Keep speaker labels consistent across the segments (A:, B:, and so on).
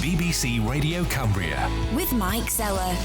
A: BBC Radio Cumbria.
B: With Mike Zeller.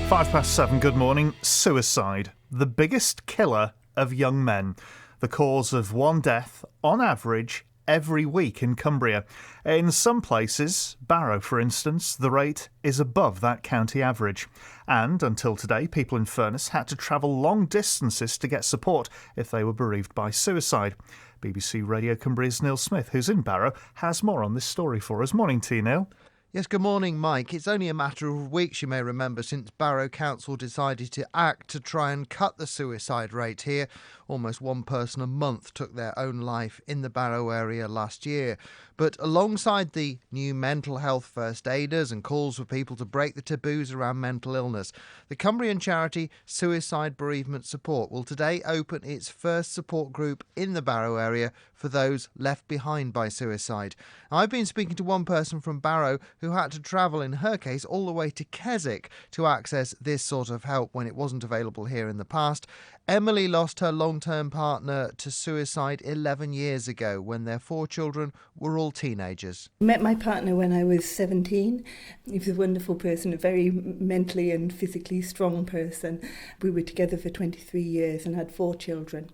C: 7:05, good morning. Suicide, the biggest killer of young men. The cause of one death, on average, every week in Cumbria. In some places, Barrow for instance, the rate is above that county average. And until today, people in Furness had to travel long distances to get support if they were bereaved by suicide. BBC Radio Cumbria's Neil Smith, who's in Barrow, has more on this story for us. Morning to you, Neil.
D: Yes, good morning, Mike. It's only a matter of weeks, you may remember, since Barrow Council decided to act to try and cut the suicide rate here. Almost one person a month took their own life in the Barrow area last year. But alongside the new mental health first aiders and calls for people to break the taboos around mental illness, the Cumbrian charity Suicide Bereavement Support will today open its first support group in the Barrow area for those left behind by suicide. I've been speaking to one person from Barrow who had to travel, in her case, all the way to Keswick to access this sort of help when it wasn't available here in the past. Emily lost her long-term partner to suicide 11 years ago when their 4 children were all teenagers.
E: I met my partner when I was 17. He was a wonderful person, a very mentally and physically strong person. We were together for 23 years and had 4 children.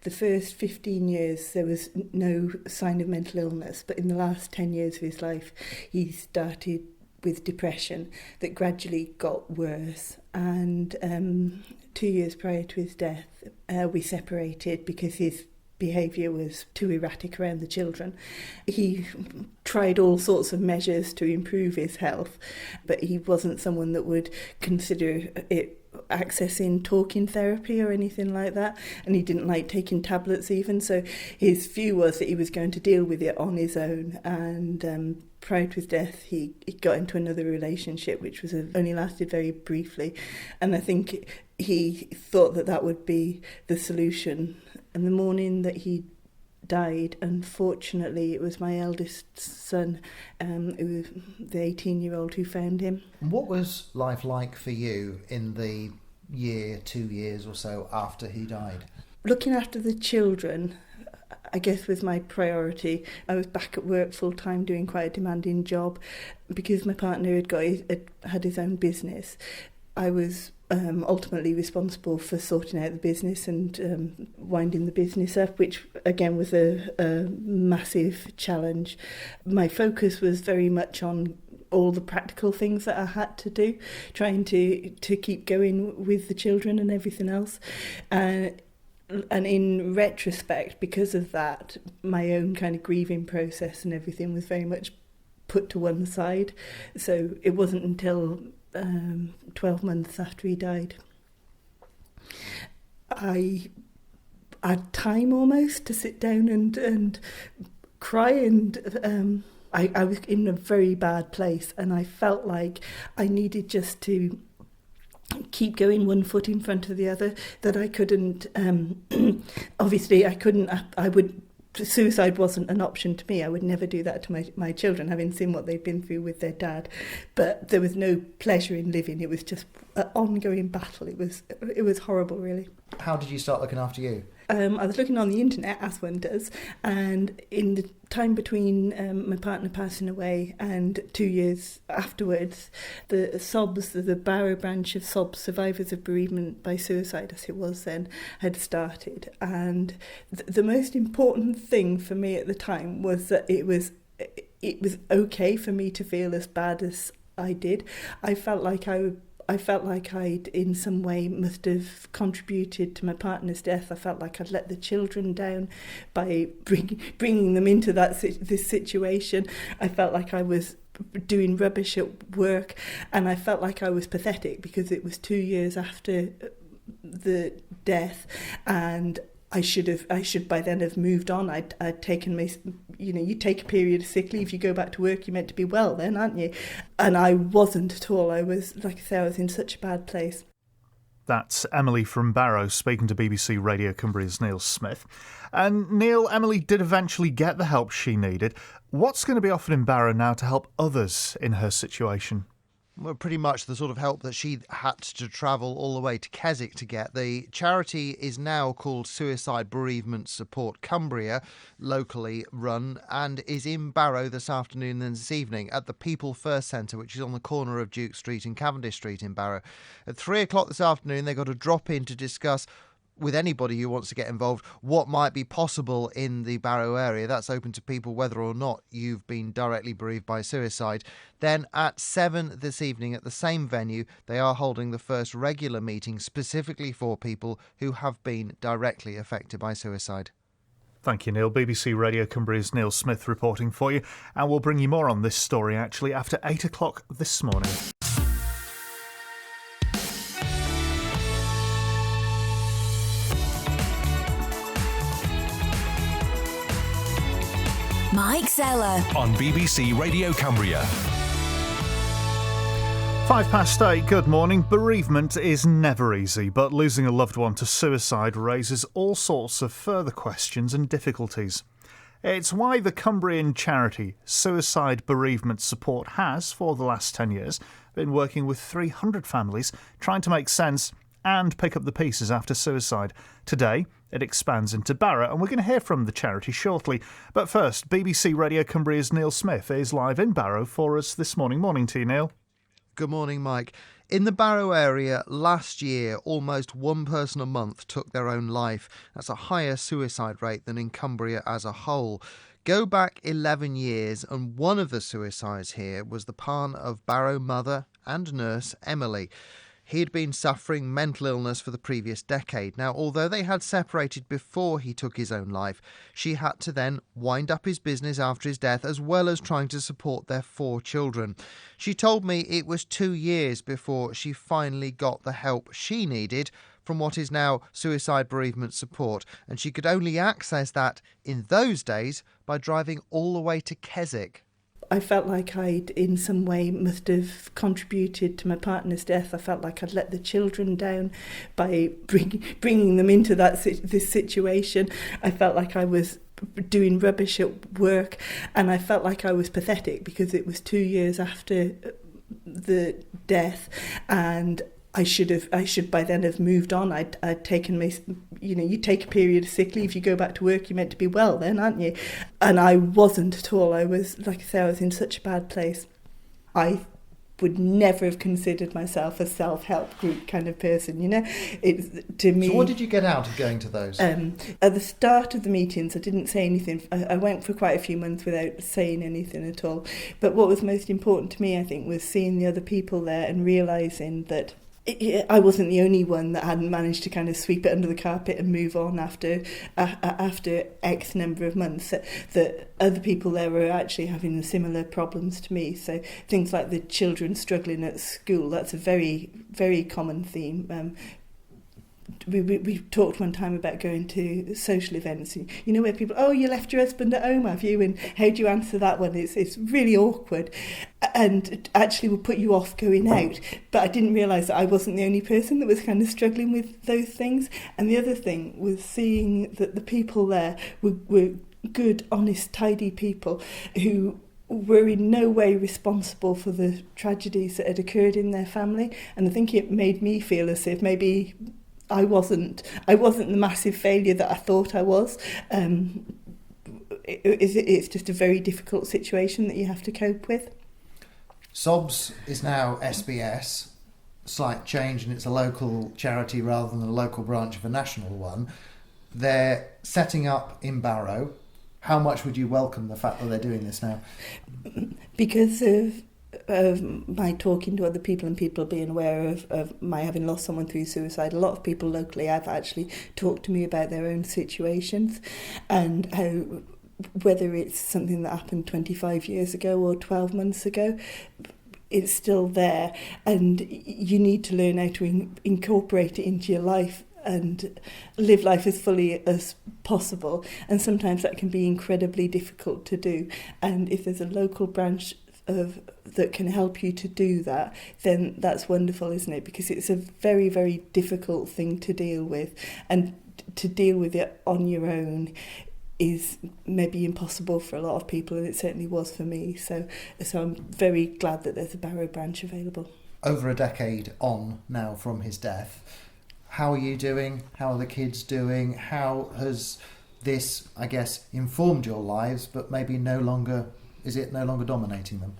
E: The first 15 years there was no sign of mental illness, but in the last 10 years of his life he started with depression that gradually got worse, and 2 years prior to his death we separated because his behaviour was too erratic around the children. He tried all sorts of measures to improve his health, but he wasn't someone that would consider it accessing talking therapy or anything like that, and he didn't like taking tablets even, so his view was that he was going to deal with it on his own. And prior to his death he got into another relationship which was only lasted very briefly, and I think he thought that would be the solution. And the morning that he died, unfortunately, it was my eldest son, it was the 18-year-old who found him.
D: What was life like for you in the year, 2 years or so after he died?
E: Looking after the children, I guess, was my priority. I was back at work full-time doing quite a demanding job. Because my partner had his own business, I was ultimately responsible for sorting out the business and winding the business up, which again was a massive challenge. My focus was very much on all the practical things that I had to do, trying to keep going with the children and everything else. And in retrospect, because of that, my own kind of grieving process and everything was very much put to one side. So it wasn't until 12 months after he died I had time almost to sit down and cry, and I was in a very bad place, and I felt like I needed just to keep going one foot in front of the other, that I couldn't obviously suicide wasn't an option to me. I would never do that to my children, having seen what they'd been through with their dad. But there was no pleasure in living. It was just an ongoing battle. It was horrible, really.
D: How did you start looking after you?
E: I was looking on the internet, as one does, and in the time between my partner passing away and 2 years afterwards, the SOBS, the Barrow branch of SOBS, Survivors of Bereavement by Suicide, as it was then, had started. And the most important thing for me at the time was that it was okay for me to feel as bad as I did. I felt like I'd in some way must have contributed to my partner's death. I felt like I'd let the children down by bringing them into this situation. I felt like I was doing rubbish at work, and I felt like I was pathetic because it was 2 years after the death, and I should by then have moved on. I'd taken you take a period of sick leave, you go back to work, you're meant to be well then, aren't you? And I wasn't at all. I was, like I say, I was in such a bad place.
C: That's Emily from Barrow speaking to BBC Radio Cumbria's Neil Smith. And Neil, Emily did eventually get the help she needed. What's going to be offered in Barrow now to help others in her situation?
D: Well, pretty much the sort of help that she had to travel all the way to Keswick to get. The charity is now called Suicide Bereavement Support Cumbria, locally run, and is in Barrow this afternoon and this evening at the People First Centre, which is on the corner of Duke Street and Cavendish Street in Barrow. At 3 o'clock this afternoon, they got a drop in to discuss with anybody who wants to get involved what might be possible in the Barrow area. That's open to people whether or not you've been directly bereaved by suicide. Then at 7 this evening at the same venue, they are holding the first regular meeting specifically for people who have been directly affected by suicide.
C: Thank you, Neil. BBC Radio Cumbria's Neil Smith reporting for you, and we'll bring you more on this story actually after 8 o'clock this morning.
A: Mike Zeller on BBC Radio Cumbria.
C: 8:05, good morning. Bereavement is never easy, but losing a loved one to suicide raises all sorts of further questions and difficulties. It's why the Cumbrian charity Suicide Bereavement Support has, for the last 10 years, been working with 300 families trying to make sense and pick up the pieces after suicide. Today, it expands into Barrow, and we're going to hear from the charity shortly. But first, BBC Radio Cumbria's Neil Smith is live in Barrow for us this morning. Morning to you, Neil.
D: Good morning, Mike. In the Barrow area, last year, almost one person a month took their own life. That's a higher suicide rate than in Cumbria as a whole. Go back 11 years, and one of the suicides here was the partner of Barrow mother and nurse Emily. He had been suffering mental illness for the previous decade. Now, although they had separated before he took his own life, she had to then wind up his business after his death, as well as trying to support their 4 children. She told me it was 2 years before she finally got the help she needed from what is now Suicide Bereavement Support, and she could only access that in those days by driving all the way to Keswick.
E: I felt like I'd in some way must have contributed to my partner's death. I felt like I'd let the children down by bringing them into this situation. I felt like I was doing rubbish at work, and I felt like I was pathetic because it was 2 years after the death, and I should by then have moved on. I'd taken my, you take a period of sick leave, you go back to work, you're meant to be well then, aren't you? And I wasn't at all. I was, like I say, I was in such a bad place. I would never have considered myself a self-help group kind of person, It's to me.
D: So what did you get out of going to those?
E: At the start of the meetings, I didn't say anything. I went for quite a few months without saying anything at all. But what was most important to me, I think, was seeing the other people there and realising that I wasn't the only one that hadn't managed to kind of sweep it under the carpet and move on after X number of months, that other people there were actually having similar problems to me. So things like the children struggling at school, that's a very, very common theme. We talked one time about going to social events, where people, you left your husband at home, have you? And how do you answer that one? It's really awkward, and actually will put you off going out. But I didn't realise that I wasn't the only person that was kind of struggling with those things. And the other thing was seeing that the people there were good, honest, tidy people who were in no way responsible for the tragedies that had occurred in their family. And I think it made me feel as if maybe I wasn't the massive failure that I thought I was. It's just a very difficult situation that you have to cope with.
D: SOBS is now SBS, slight change, and it's a local charity rather than a local branch of a national one. They're setting up in Barrow. How much would you welcome the fact that they're doing this now?
E: Because of my talking to other people and people being aware of my having lost someone through suicide, a lot of people locally have actually talked to me about their own situations and how, whether it's something that happened 25 years ago or 12 months ago, it's still there, and you need to learn how to incorporate it into your life and live life as fully as possible. And sometimes that can be incredibly difficult to do. And if there's a local branch that can help you to do that, then that's wonderful, isn't it? Because it's a very, very difficult thing to deal with, and to deal with it on your own is maybe impossible for a lot of people, and it certainly was for me. So I'm very glad that there's a Barrow branch available.
D: Over a decade on now from his death, how are you doing? How are the kids doing? How has this, I guess, informed your lives, but maybe is it no longer dominating them?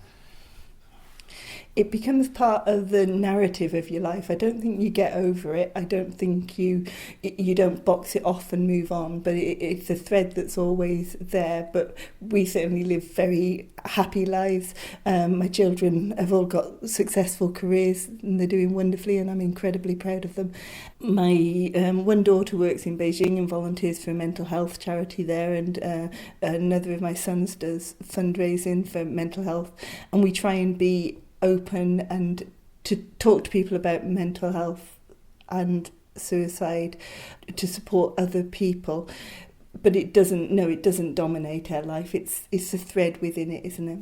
E: It becomes part of the narrative of your life. I don't think you get over it. I don't think you don't box it off and move on, but it's a thread that's always there. But we certainly live very happy lives. My children have all got successful careers and they're doing wonderfully, and I'm incredibly proud of them. My one daughter works in Beijing and volunteers for a mental health charity there, and another of my sons does fundraising for mental health, and we try and be open and to talk to people about mental health and suicide to support other people. But it doesn't dominate our life. It's a thread within it, isn't it?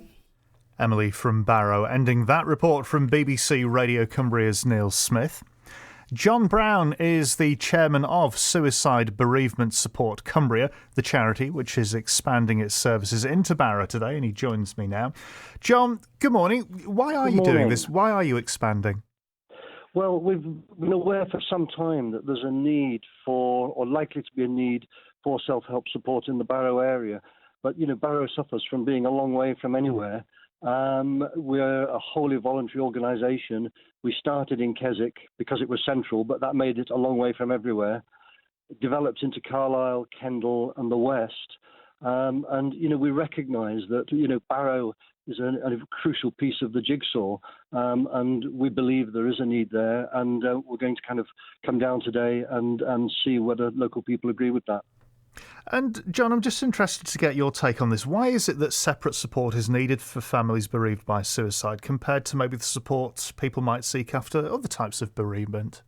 C: Emily from Barrow, ending that report from BBC Radio Cumbria's Neil Smith. John Brown is the chairman of Suicide Bereavement Support Cumbria, the charity which is expanding its services into Barrow today, and he joins me now. John, good morning. Why are you doing this? Why are you expanding?
B: Well, we've been aware for some time that there's a need for, or likely to be a need for, self-help support in the Barrow area. But, Barrow suffers from being a long way from anywhere. We're a wholly voluntary organisation. We started in Keswick because it was central, but that made it a long way from everywhere. It developed into Carlisle, Kendal and the West. We recognise that, Barrow is a crucial piece of the jigsaw, and we believe there is a need there, and we're going to kind of come down today and see whether local people agree with that.
C: And John, I'm just interested to get your take on this. Why is it that separate support is needed for families bereaved by suicide compared to maybe the support people might seek after other types of bereavement?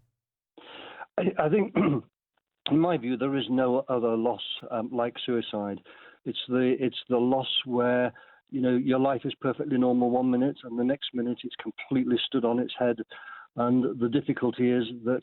B: I think, in my view, there is no other loss like suicide. It's the loss where, your life is perfectly normal 1 minute and the next minute it's completely stood on its head. And the difficulty is that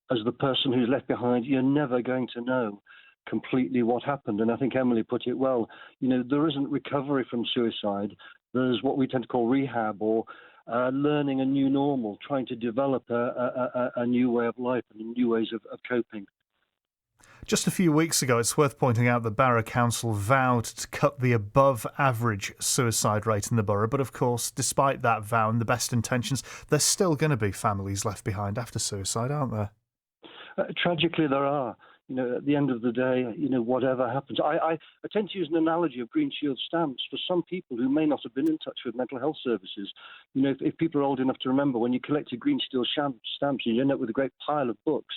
B: as the person who's left behind, you're never going to know completely what happened. And I think Emily put it well. There isn't recovery from suicide. There's what we tend to call rehab, or learning a new normal, trying to develop a new way of life and new ways of coping.
C: Just a few weeks ago, it's worth pointing out that Barrow Council vowed to cut the above-average suicide rate in the borough. But of course, despite that vow and the best intentions, there's still going to be families left behind after suicide, aren't there?
B: Tragically, there are. At the end of the day, whatever happens. I tend to use an analogy of Green Shield stamps for some people who may not have been in touch with mental health services. If people are old enough to remember when you collected Green Shield stamps, you end up with a great pile of books.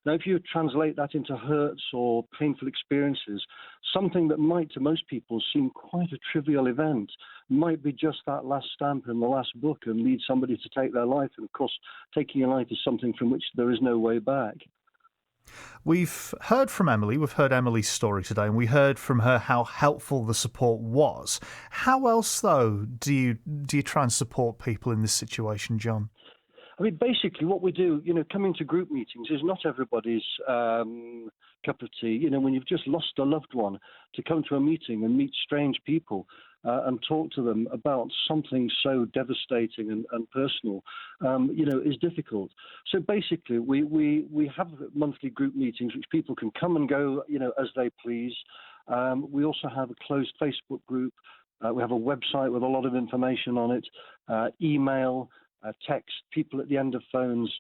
B: Now, if you translate that into hurts or painful experiences, something that might to most people seem quite a trivial event might be just that last stamp in the last book and lead somebody to take their life. And of course, taking a life is something from which there is no way back.
C: We've heard from Emily, we've heard Emily's story today, and we heard from her how helpful the support was. How else, though, do you try and support people in this situation, John?
B: I mean, basically what we do, coming to group meetings is not everybody's cup of tea. When you've just lost a loved one, to come to a meeting and meet strange people and talk to them about something so devastating and personal, is difficult. So basically, we have monthly group meetings which people can come and go, as they please. We also have a closed Facebook group. We have a website with a lot of information on it, email, text, people at the end of phones,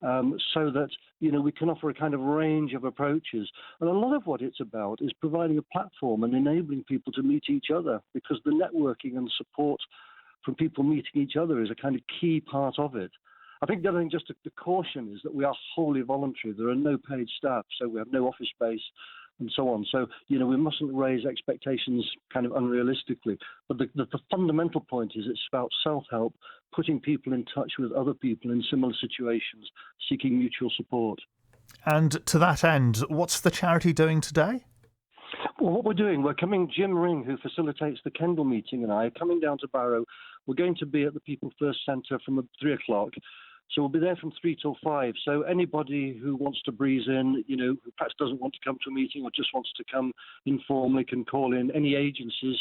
B: so that, we can offer a kind of range of approaches. And a lot of what it's about is providing a platform and enabling people to meet each other, because the networking and support from people meeting each other is a kind of key part of it. I think the other thing, just the caution, is that we are wholly voluntary. There are no paid staff, so we have no office space and so on. So, we mustn't raise expectations kind of unrealistically. But the fundamental point is it's about self-help, putting people in touch with other people in similar situations, seeking mutual support.
C: And to that end, what's the charity doing today?
B: Well, what we're doing, Jim Ring, who facilitates the Kendal meeting, and I are coming down to Barrow. We're going to be at the People First Centre from 3 o'clock So we'll be there from 3 till 5. So anybody who wants to breeze in, who perhaps doesn't want to come to a meeting or just wants to come informally can call in. Any agencies,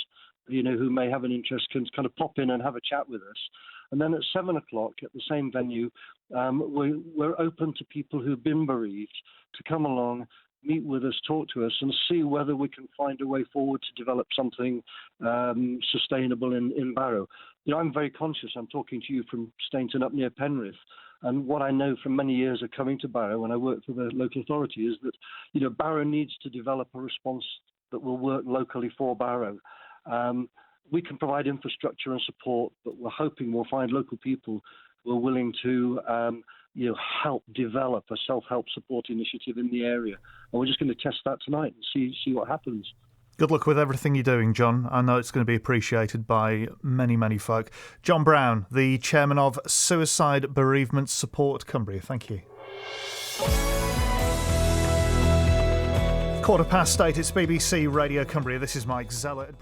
B: who may have an interest can kind of pop in and have a chat with us. And then at 7 o'clock at the same venue, we're open to people who've been bereaved to come along, meet with us, talk to us, and see whether we can find a way forward to develop something sustainable in Barrow. I'm very conscious. I'm talking to you from Stainton up near Penrith. And what I know from many years of coming to Barrow when I work for the local authority is that, Barrow needs to develop a response that will work locally for Barrow. We can provide infrastructure and support, but we're hoping we'll find local people who are willing to help develop a self-help support initiative in the area. And we're just going to test that tonight and see what happens.
C: Good luck with everything you're doing, John. I know it's going to be appreciated by many, many folk. John Brown, the chairman of Suicide Bereavement Support Cumbria. Thank you. 8:15, it's BBC Radio Cumbria. This is Mike Zeller.